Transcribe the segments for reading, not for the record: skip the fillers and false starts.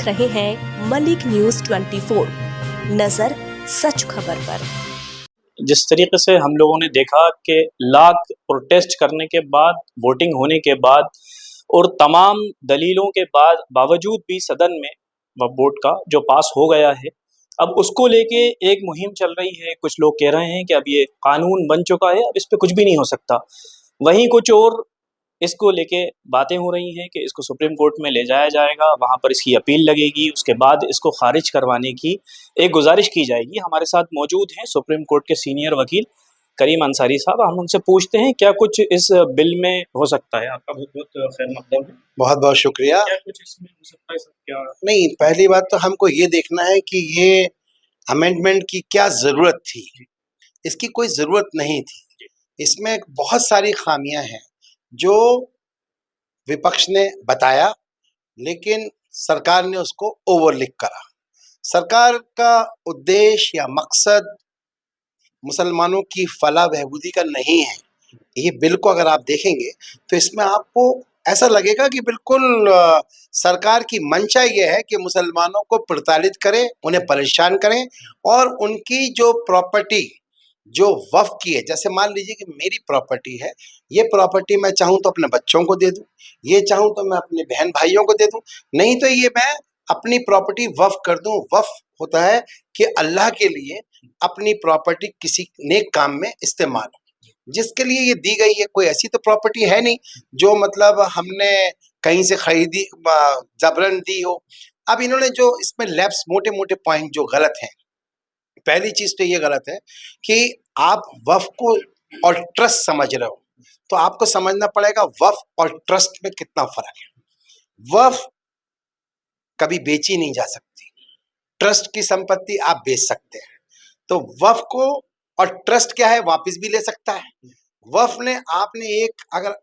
देख रहे हैं मलिक न्यूज 24, नजर सच खबर पर। जिस तरीके से हम लोगों ने देखा कि लाख प्रोटेस्ट करने के बाद, वोटिंग होने के बाद और तमाम दलीलों के बावजूद भी सदन में वह वोट का जो पास हो गया है, अब उसको लेके एक मुहिम चल रही है। कुछ लोग कह रहे हैं कि अब ये कानून बन चुका है, अब इस पे कुछ भी नहीं हो सकता। वहीं कुछ और इसको लेके बातें हो रही हैं कि इसको सुप्रीम कोर्ट में ले जाया जाएगा, वहाँ पर इसकी अपील लगेगी, उसके बाद इसको खारिज करवाने की एक गुजारिश की जाएगी। हमारे साथ मौजूद हैं सुप्रीम कोर्ट के सीनियर वकील करीम अंसारी साहब। हम उनसे पूछते हैं क्या कुछ इस बिल में हो सकता है। आपका बहुत बहुत खैर मकदम है। बहुत बहुत शुक्रिया। क्या कुछ इसमें हो सकता है सर? क्या नहीं, पहली बात तो हमको ये देखना है कि ये अमेंडमेंट की क्या जरूरत थी। इसकी कोई जरूरत नहीं थी। इसमें बहुत सारी खामियां हैं जो विपक्ष ने बताया, लेकिन सरकार ने उसको ओवरलुक करा। सरकार का उद्देश्य या मकसद मुसलमानों की फलाह बहबूदी का नहीं है। ये बिल को अगर आप देखेंगे तो इसमें आपको ऐसा लगेगा कि बिल्कुल सरकार की मंशा ये है कि मुसलमानों को प्रताड़ित करें, उन्हें परेशान करें और उनकी जो प्रॉपर्टी जो वक्फ की है, जैसे मान लीजिए कि मेरी प्रॉपर्टी है, ये प्रॉपर्टी मैं चाहूँ तो अपने बच्चों को दे दूँ, ये चाहूँ तो मैं अपने बहन भाइयों को दे दूँ, नहीं तो ये मैं अपनी प्रॉपर्टी वक्फ कर दूँ। वक्फ होता है कि अल्लाह के लिए अपनी प्रॉपर्टी किसी नेक काम में इस्तेमाल हो, जिसके लिए ये दी गई है। कोई ऐसी तो प्रॉपर्टी है नहीं जो मतलब हमने कहीं से खरीदी जबरन दी हो। अब इन्होंने जो इसमें लैप्स मोटे मोटे पॉइंट जो गलत हैं, पहली चीज तो ये गलत है कि आप वक्फ को और ट्रस्ट समझ रहे हो, तो आपको समझना पड़ेगा वक्फ और ट्रस्ट में कितना फर्क है। वक्फ कभी बेची नहीं जा सकती, ट्रस्ट की संपत्ति आप बेच सकते हैं। तो वक्फ को और ट्रस्ट क्या है, वापस भी ले सकता है। वक्फ ने आपने एक अगर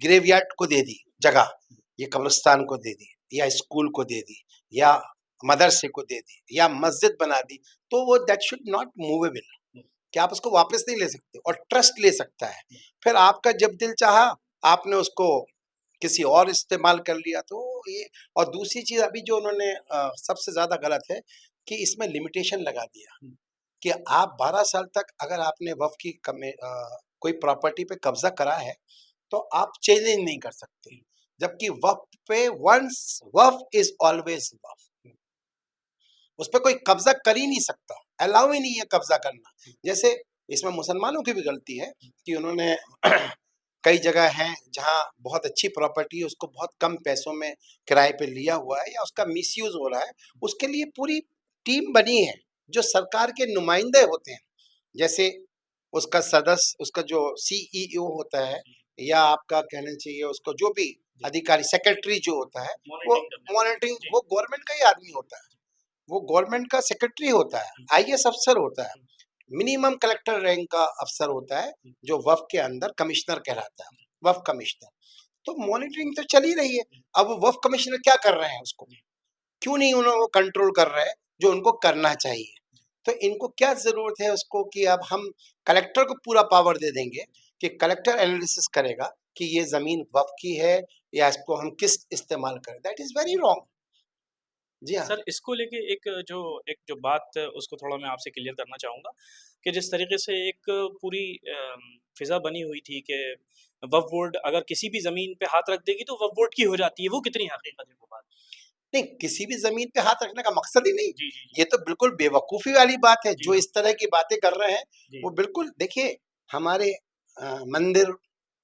ग्रेवयार्ड को दे दी जगह, ये कब्रिस्तान को दे दी या स्कूल को दे दी या मदरसे को दे दी या मस्जिद बना दी, तो वो दैट शुड नॉट मूवेबल, कि आप उसको वापस नहीं ले सकते। और ट्रस्ट ले सकता है, फिर आपका जब दिल चाहा आपने उसको किसी और इस्तेमाल कर लिया। तो ये, और दूसरी चीज अभी जो उन्होंने सबसे ज्यादा गलत है कि इसमें लिमिटेशन लगा दिया कि आप 12 साल तक अगर आपने वक्फ की कोई प्रॉपर्टी पे कब्जा करा है तो आप चेंज नहीं कर सकते, जबकि वक्फ पे वंस वक्फ इज ऑलवेज वक्फ, उस पर कोई कब्जा कर ही नहीं सकता, अलाउ ही नहीं है कब्जा करना। जैसे इसमें मुसलमानों की भी गलती है कि उन्होंने कई जगह हैं जहां बहुत अच्छी प्रॉपर्टी है, उसको बहुत कम पैसों में किराए पे लिया हुआ है या उसका मिसयूज हो रहा है। उसके लिए पूरी टीम बनी है जो सरकार के नुमाइंदे होते हैं, जैसे उसका सदस्य, उसका जो सीईओ होता है या आपका कहना चाहिए उसको जो भी अधिकारी, सेक्रेटरी जो होता है, वो मॉनिटरिंग, वो गवर्नमेंट का ही आदमी होता है, वो गवर्नमेंट का सेक्रेटरी होता है, आईएएस अफसर होता है, मिनिमम कलेक्टर रैंक का अफसर होता है जो वक्फ के अंदर कमिश्नर कहलाता है, वक्फ कमिश्नर। तो मॉनिटरिंग तो चल ही रही है। अब वो वक्फ कमिश्नर क्या कर रहे हैं, उसको क्यों नहीं उन्होंने कंट्रोल कर रहे हैं जो उनको करना चाहिए। तो इनको क्या जरूरत है उसको कि अब हम कलेक्टर को पूरा पावर दे देंगे कि कलेक्टर एनालिसिस करेगा कि ये जमीन वक्फ की है या इसको हम किस इस्तेमाल करें। That is very wrong. जी हाँ सर, इसको लेके एक जो बात उसको थोड़ा मैं आपसे क्लियर करना चाहूँगा कि जिस तरीके से एक पूरी फिज़ा बनी हुई थी कि वक्फ बोर्ड अगर किसी भी ज़मीन पे हाथ रख देगी तो वक्फ बोर्ड की हो जाती है, वो कितनी हकीकत है वो बात? नहीं, किसी भी जमीन पे हाथ रखने का मकसद ही नहीं। जी, जी, जी। ये तो बिल्कुल बेवकूफी वाली बात है। जी जो हाँ। इस तरह की बातें कर रहे हैं जी, वो बिल्कुल, देखिए हमारे मंदिर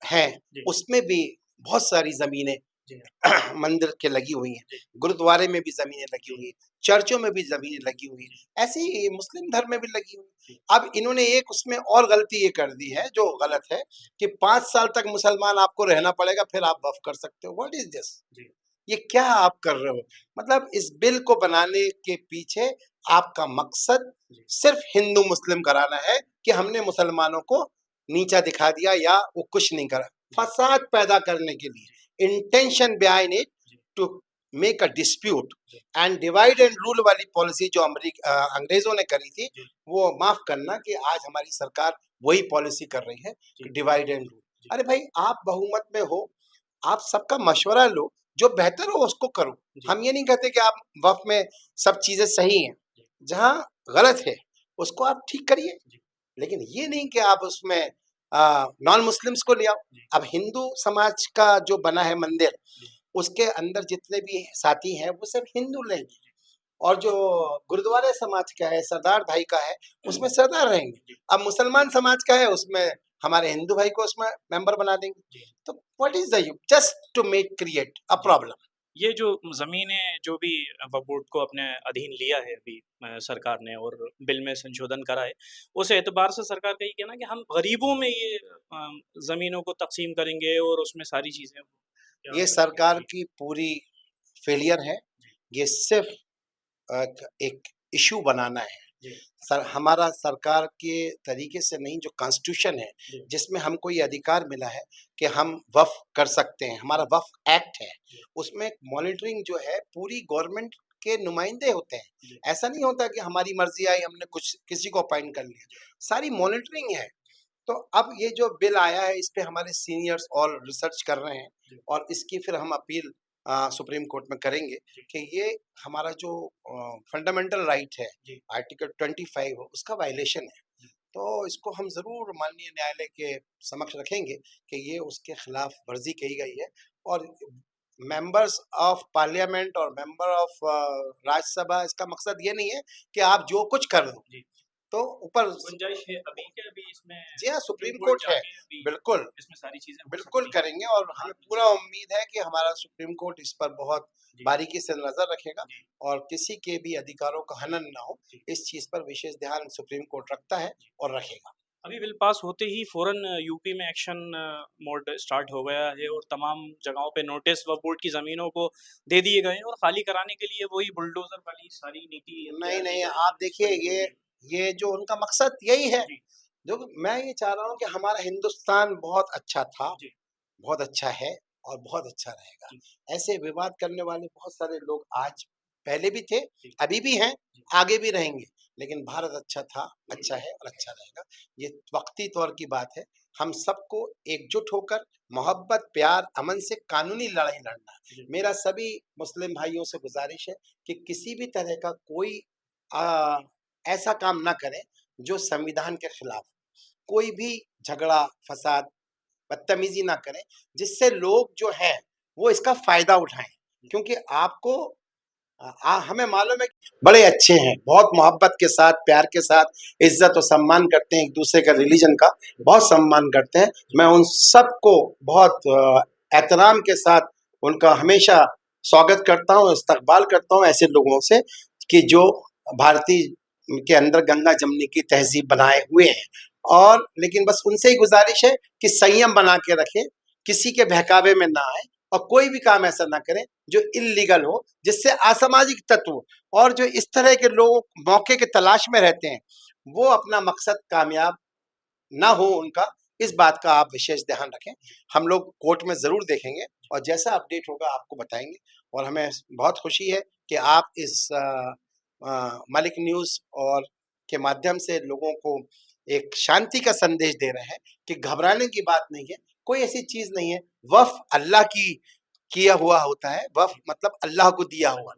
हैं, जी, उसमें भी बहुत सारी जमीनें जी हाँ, मंदिर के लगी हुई हैं, जी, गुरुद्वारे में भी जमीनें लगी हुई हैं, चर्चों में भी जमीनें लगी हुई हैं, ऐसे ही मुस्लिम धर्म में भी लगी हुई हैं। जी, अब इन्होंने एक उसमें और गलती ये कर दी है जो गलत है कि 5 साल तक मुसलमान आपको रहना पड़ेगा फिर आप वक्फ कर सकते हो। What is this? जी, ये क्या आप कर रहे हो? मतलब इस बिल को बनाने के पीछे आपका मकसद जी, सिर्फ हिंदू मुस्लिम कराना है कि हमने मुसलमानों को नीचा दिखा दिया या वो कुछ नहीं करा, फसाद पैदा करने के लिए। इंटेंशन बिहाइंड इट जी, टू मेक अ डिस्प्यूट जी, एंड डिवाइड एंड रूल वाली पॉलिसी जो अंग्रेजों ने करी थी, जी, वो माफ करना कि आज हमारी सरकार वही पॉलिसी कर रही है कि जी, डिवाइड एंड रूल। जी, अरे भाई, आप बहुमत में हो, आप सबका मशवरा लो, जो बेहतर हो उसको करो। जी। हम ये नहीं कहते कि आप वक्फ में सब चीजें सही हैं, जहाँ गलत है उसको आप ठीक करिए, जी। लेकिन ये नहीं कि आप उसमें नॉन मुस्लिम्स को ले आओ। जी। अब हिंदू समाज का जो बना है मंदिर, जी। उसके अंदर जितने भी साथी हैं वो सब हिंदू रहेंगे, और जो गुरुद्वारे समाज का है, सरदार भाई का है, उसमें सरदार रहेंगे। अब मुसलमान समाज का है, उसमें हमारे हिंदू भाई को उसमें मेंबर बना देंगे। जी। तो what is the you just to make create a problem. ये जो ज़मीनें जो भी वक्फ बोर्ड को अपने अधीन लिया है अभी सरकार ने और बिल में संशोधन करा है, उस एतबार से सरकार का ये कहना है कि हम गरीबों में ये ज़मीनों को तक़सीम करेंगे और उसमें सारी चीज़ें क्या ये सरकार की पूरी फेलियर है। ये सिर्फ एक इशू बनाना है। जी। सर हमारा सरकार के तरीके से नहीं, जो कॉन्स्टिट्यूशन है जी। जिसमें हमको ये अधिकार मिला है कि हम वक्फ कर सकते हैं, हमारा वक्फ एक्ट है, जी। उसमें मॉनिटरिंग जो है पूरी गवर्नमेंट के नुमाइंदे होते हैं। जी। ऐसा नहीं होता कि हमारी मर्जी आई हमने कुछ किसी को अपॉइंट कर लिया, सारी मॉनिटरिंग है। तो अब ये जो बिल आया है इस पे हमारे सीनियर्स और रिसर्च कर रहे हैं, जी। और इसकी फिर हम अपील सुप्रीम कोर्ट में करेंगे जी। कि ये हमारा जो फंडामेंटल राइट है, जी। आर्टिकल 25 उसका वायलेशन है। जी। तो इसको हम जरूर माननीय न्यायालय के समक्ष रखेंगे कि ये उसके खिलाफ वर्जी की गई है, और मेंबर्स ऑफ पार्लियामेंट और मेंबर ऑफ राज्यसभा, इसका मकसद ये नहीं है कि आप जो कुछ कर लो। जी। तो ऊपर गुंजाइश है अभी के अभी इसमें जी हाँ, सुप्रीम कोर्ट कोर्ट है, जाके अभी बिल्कुल इसमें सारी चीज़ें हो बिल्कुल सकती हैं। करेंगे, और हमें पूरा उम्मीद है कि हमारा सुप्रीम कोर्ट इस पर बहुत जी। बारीकी से नजर रखेगा, जी। और किसी के भी अधिकारों का हनन ना हो, जी। इस चीज पर विशेष ध्यान सुप्रीम कोर्ट रखता है और रखेगा। अभी बिल पास होते ही फ़ौरन यूपी में एक्शन मोड स्टार्ट हो गया है और तमाम जगहों पे नोटिस वक्फ बोर्ड की ज़मीनों को दे दिए गए हैं और खाली कराने के लिए वही बुलडोज़र वाली सारी नीति नहीं तैयार की नहीं, जा रही आप है। देखिए ये जो उनका मकसद यही है। जी। जो मैं ये चाह रहा हूँ कि हमारा हिंदुस्तान बहुत अच्छा था, जी। बहुत अच्छा है, और बहुत अच्छा रहेगा। जी। ऐसे विवाद करने वाले बहुत सारे लोग आज पहले भी थे, जी। अभी भी हैं, जी। आगे भी रहेंगे, लेकिन भारत अच्छा था, अच्छा है और अच्छा रहेगा। ये वक्ती तौर की बात है। हम सबको एकजुट होकर मोहब्बत, प्यार, अमन से कानूनी लड़ाई लड़ना है। जी। मेरा सभी मुस्लिम भाइयों से गुजारिश है कि किसी भी तरह का कोई ऐसा काम ना करें जो संविधान के खिलाफ, कोई भी झगड़ा, फसाद, बदतमीजी ना करें, जिससे लोग जो हैं वो इसका फायदा उठाएं। क्योंकि आपको हमें मालूम है कि बड़े अच्छे हैं, बहुत मोहब्बत के साथ, प्यार के साथ, इज्जत और सम्मान करते हैं, एक दूसरे का रिलीजन का बहुत सम्मान करते हैं। मैं उन सबको बहुत एहतराम के साथ उनका हमेशा स्वागत करता हूँ, इस्तकबाल करता हूँ ऐसे लोगों से कि जो भारतीय के अंदर गंगा जमने की तहजीब बनाए हुए हैं। और लेकिन बस उनसे ही गुजारिश है कि संयम बना के रखें, किसी के बहकावे में ना आए, और कोई भी काम ऐसा ना करें जो इल्लीगल हो, जिससे असामाजिक तत्व और जो इस तरह के लोग मौके के तलाश में रहते हैं, वो अपना मकसद कामयाब ना हो उनका, इस बात का आप विशेष ध्यान रखें। हम लोग कोर्ट में जरूर देखेंगे और जैसा अपडेट होगा आपको बताएंगे। और हमें बहुत खुशी है कि आप इस मलिक न्यूज़ और के माध्यम से लोगों को एक शांति का संदेश दे रहे हैं कि घबराने की बात नहीं है, कोई ऐसी चीज नहीं है। वफ़ अल्लाह की किया हुआ होता है, वफ़ मतलब अल्लाह को दिया हुआ।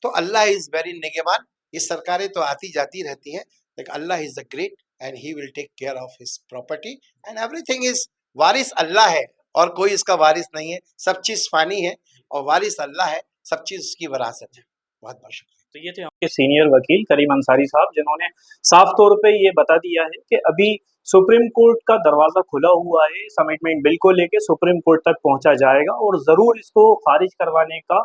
तो अल्लाह इज वेरी निगहबान। ये सरकारें तो आती जाती रहती हैं, लेकिन Allah is the great and he will take care of his property and everything is. वारिस अल्लाह है और कोई इसका वारिस नहीं है, सब चीज फानी है और वारिस अल्लाह है, सब चीज उसकी विरासत है। बहुत बहुत शुक्रिया। तो ये थे आपके सीनियर वकील करीम अंसारी साहब, जिन्होंने साफ तौर पे ये बता दिया है कि अभी सुप्रीम कोर्ट का दरवाज़ा खुला हुआ है, इस अमेंडमेंट बिल को लेके सुप्रीम कोर्ट तक पहुंचा जाएगा और ज़रूर इसको खारिज करवाने का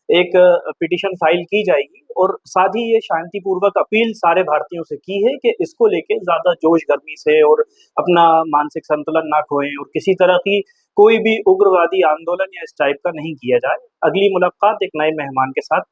एक पिटीशन फाइल की जाएगी। और साथ ही ये शांतिपूर्वक अपील सारे भारतीयों से की है कि इसको लेके ज़्यादा जोश गर्मी से और अपना मानसिक संतुलन ना खोएं और किसी तरह की कोई भी उग्रवादी आंदोलन या इस टाइप का नहीं किया जाए। अगली मुलाकात एक नए मेहमान के साथ